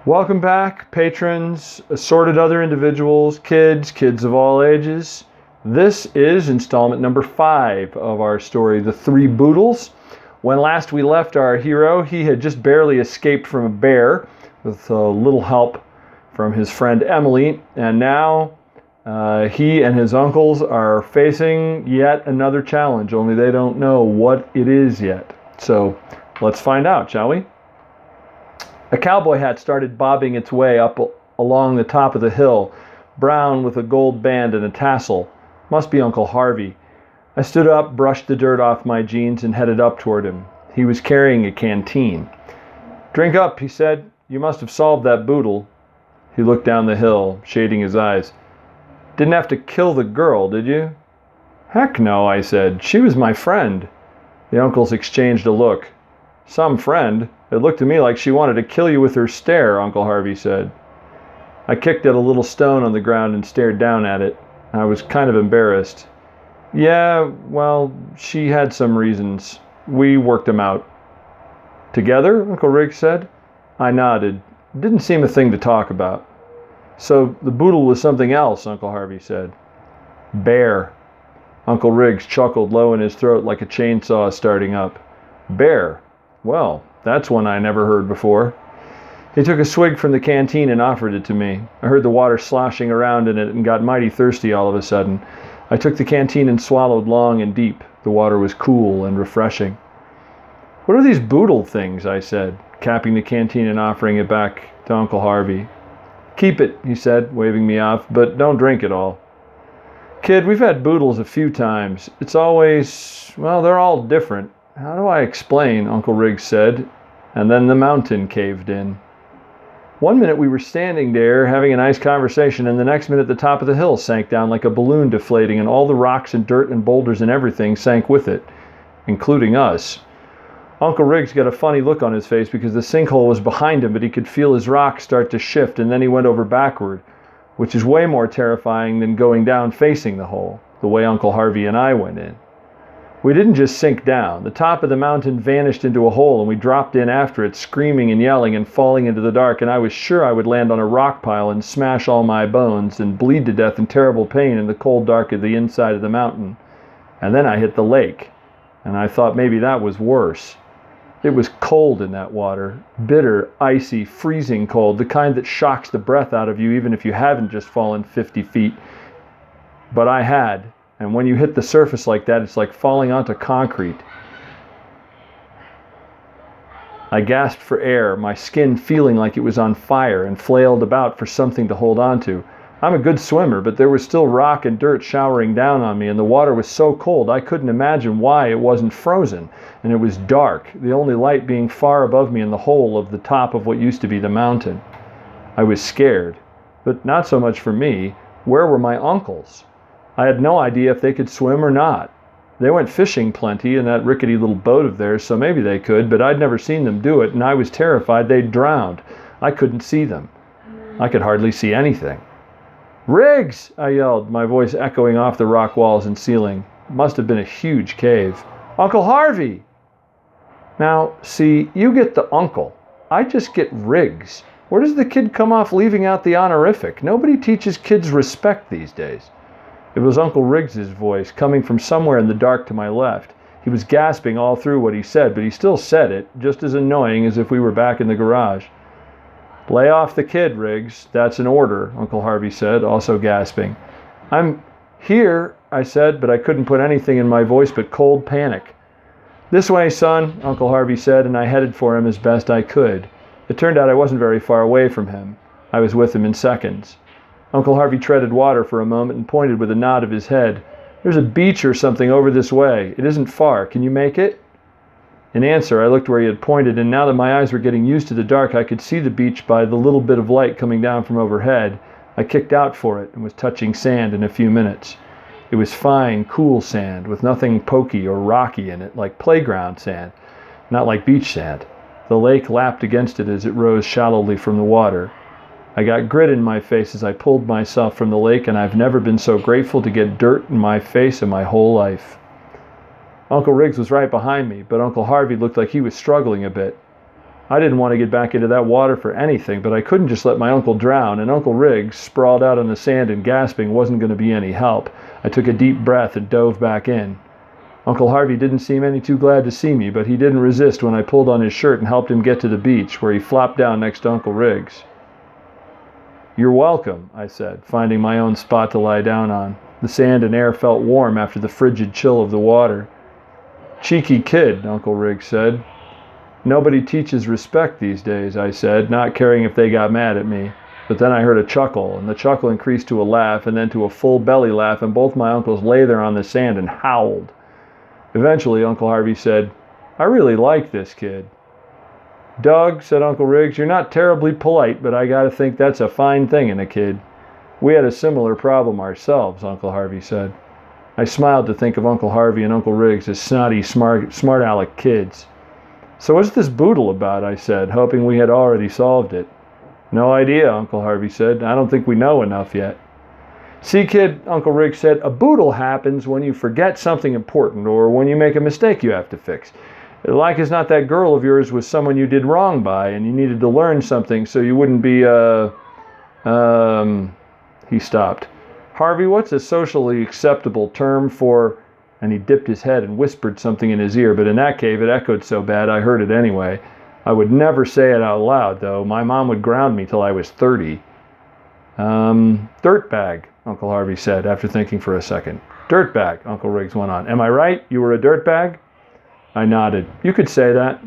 Welcome back, patrons, assorted other individuals, kids of all ages. This is installment number 5 of our story, The Three Boodles. When last we left our hero, he had just barely escaped from a bear with a little help from his friend Emily, and now he and his uncles are facing yet another challenge, only they don't know what it is yet. So let's find out, shall we? A cowboy hat started bobbing its way up along the top of the hill, brown with a gold band and a tassel. Must be Uncle Harvey. I stood up, brushed the dirt off my jeans, and headed up toward him. He was carrying a canteen. "Drink up," he said. "You must have solved that boodle." He looked down the hill, shading his eyes. "Didn't have to kill the girl, did you?" "Heck no," I said. "She was my friend." The uncles exchanged a look. "Some friend? It looked to me like she wanted to kill you with her stare," Uncle Harvey said. I kicked at a little stone on the ground and stared down at it. I was kind of embarrassed. "Yeah, well, she had some reasons. We worked them out." "Together?" Uncle Riggs said. I nodded. It didn't seem a thing to talk about. "So the boodle was something else," Uncle Harvey said. "Bear." Uncle Riggs chuckled low in his throat like a chainsaw starting up. "Bear? Well, that's one I never heard before." He took a swig from the canteen and offered it to me. I heard the water sloshing around in it and got mighty thirsty all of a sudden. I took the canteen and swallowed long and deep. The water was cool and refreshing. "What are these boodle things?" I said, capping the canteen and offering it back to Uncle Harvey. "Keep it," he said, waving me off, "but don't drink it all." "Kid, we've had boodles a few times. It's always, well, they're all different. How do I explain?" Uncle Riggs said, and then the mountain caved in. One minute we were standing there having a nice conversation, and the next minute the top of the hill sank down like a balloon deflating, and all the rocks and dirt and boulders and everything sank with it, including us. Uncle Riggs got a funny look on his face because the sinkhole was behind him, but he could feel his rock start to shift, and then he went over backward, which is way more terrifying than going down facing the hole, the way Uncle Harvey and I went in. We didn't just sink down. The top of the mountain vanished into a hole, and we dropped in after it, screaming and yelling and falling into the dark, and I was sure I would land on a rock pile and smash all my bones and bleed to death in terrible pain in the cold dark of the inside of the mountain. And then I hit the lake, and I thought maybe that was worse. It was cold in that water, bitter, icy, freezing cold, the kind that shocks the breath out of you even if you haven't just fallen 50 feet. But I had. And when you hit the surface like that, it's like falling onto concrete. I gasped for air, my skin feeling like it was on fire, and flailed about for something to hold on to. I'm a good swimmer, but there was still rock and dirt showering down on me, and the water was so cold I couldn't imagine why it wasn't frozen. And it was dark, the only light being far above me in the hole of the top of what used to be the mountain. I was scared, but not so much for me. Where were my uncles? I had no idea if they could swim or not. They went fishing plenty in that rickety little boat of theirs, so maybe they could, but I'd never seen them do it, and I was terrified they'd drowned. I couldn't see them. I could hardly see anything. "Riggs!" I yelled, my voice echoing off the rock walls and ceiling. It must have been a huge cave. "Uncle Harvey!" Now, see, you get the uncle. I just get Riggs. Where does the kid come off leaving out the honorific? Nobody teaches kids respect these days. It was Uncle Riggs's voice, coming from somewhere in the dark to my left. He was gasping all through what he said, but he still said it, just as annoying as if we were back in the garage. "Lay off the kid, Riggs. That's an order," Uncle Harvey said, also gasping. "I'm here," I said, but I couldn't put anything in my voice but cold panic. "This way, son," Uncle Harvey said, and I headed for him as best I could. It turned out I wasn't very far away from him. I was with him in seconds. Uncle Harvey treaded water for a moment and pointed with a nod of his head. "There's a beach or something over this way. It isn't far. Can you make it?" In answer, I looked where he had pointed, and now that my eyes were getting used to the dark, I could see the beach by the little bit of light coming down from overhead. I kicked out for it and was touching sand in a few minutes. It was fine, cool sand with nothing pokey or rocky in it, like playground sand, not like beach sand. The lake lapped against it as it rose shallowly from the water. I got grit in my face as I pulled myself from the lake, and I've never been so grateful to get dirt in my face in my whole life. Uncle Riggs was right behind me, but Uncle Harvey looked like he was struggling a bit. I didn't want to get back into that water for anything, but I couldn't just let my uncle drown, and Uncle Riggs, sprawled out on the sand and gasping, wasn't going to be any help. I took a deep breath and dove back in. Uncle Harvey didn't seem any too glad to see me, but he didn't resist when I pulled on his shirt and helped him get to the beach, where he flopped down next to Uncle Riggs. "You're welcome," I said, finding my own spot to lie down on. The sand and air felt warm after the frigid chill of the water. "Cheeky kid," Uncle Riggs said. "Nobody teaches respect these days," I said, not caring if they got mad at me. But then I heard a chuckle, and the chuckle increased to a laugh, and then to a full belly laugh, and both my uncles lay there on the sand and howled. Eventually, Uncle Harvey said, "I really like this kid." "Doug," said Uncle Riggs, "you're not terribly polite, but I gotta think that's a fine thing in a kid." "We had a similar problem ourselves," Uncle Harvey said. I smiled to think of Uncle Harvey and Uncle Riggs as snotty, smart aleck kids. "So what's this Boodle about?" I said, hoping we had already solved it. "No idea," Uncle Harvey said. "I don't think we know enough yet." "See, kid," Uncle Riggs said, "a Boodle happens when you forget something important or when you make a mistake you have to fix. Like as not that girl of yours was someone you did wrong by and you needed to learn something so you wouldn't be, He stopped. "Harvey, what's a socially acceptable term for..." And he dipped his head and whispered something in his ear, but in that cave it echoed so bad I heard it anyway. I would never say it out loud, though. My mom would ground me till I was 30. "Dirtbag," Uncle Harvey said, after thinking for a second. "Dirtbag," Uncle Riggs went on. "Am I right? You were a dirtbag?" I nodded. "You could say that."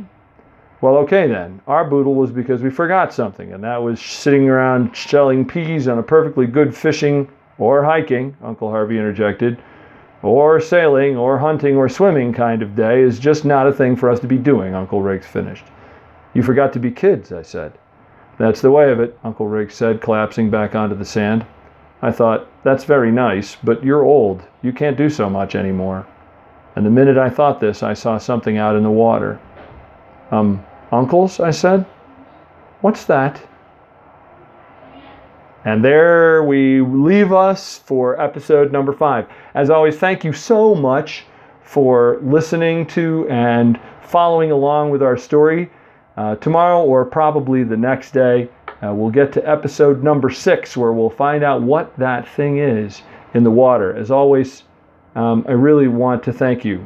"Well, okay then. Our Boodle was because we forgot something, and that was sitting around shelling peas on a perfectly good fishing, or hiking," Uncle Harvey interjected, "or sailing, or hunting, or swimming kind of day is just not a thing for us to be doing," Uncle Riggs finished. "You forgot to be kids," I said. "That's the way of it," Uncle Riggs said, collapsing back onto the sand. I thought, "That's very nice, but you're old. You can't do so much anymore." And the minute I thought this, I saw something out in the water. Uncles?" I said. "What's that?" And there we leave us for episode number 5. As always, thank you so much for listening to and following along with our story. Tomorrow, or probably the next day, we'll get to episode number 6, where we'll find out what that thing is in the water. As always, I really want to thank you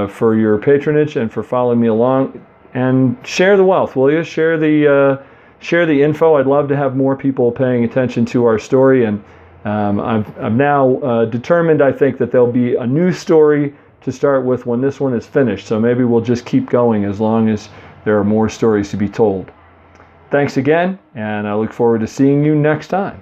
for your patronage and for following me along. And share the wealth, will you? Share the info. I'd love to have more people paying attention to our story. And I've now determined, I think, that there'll be a new story to start with when this one is finished. So maybe we'll just keep going as long as there are more stories to be told. Thanks again, and I look forward to seeing you next time.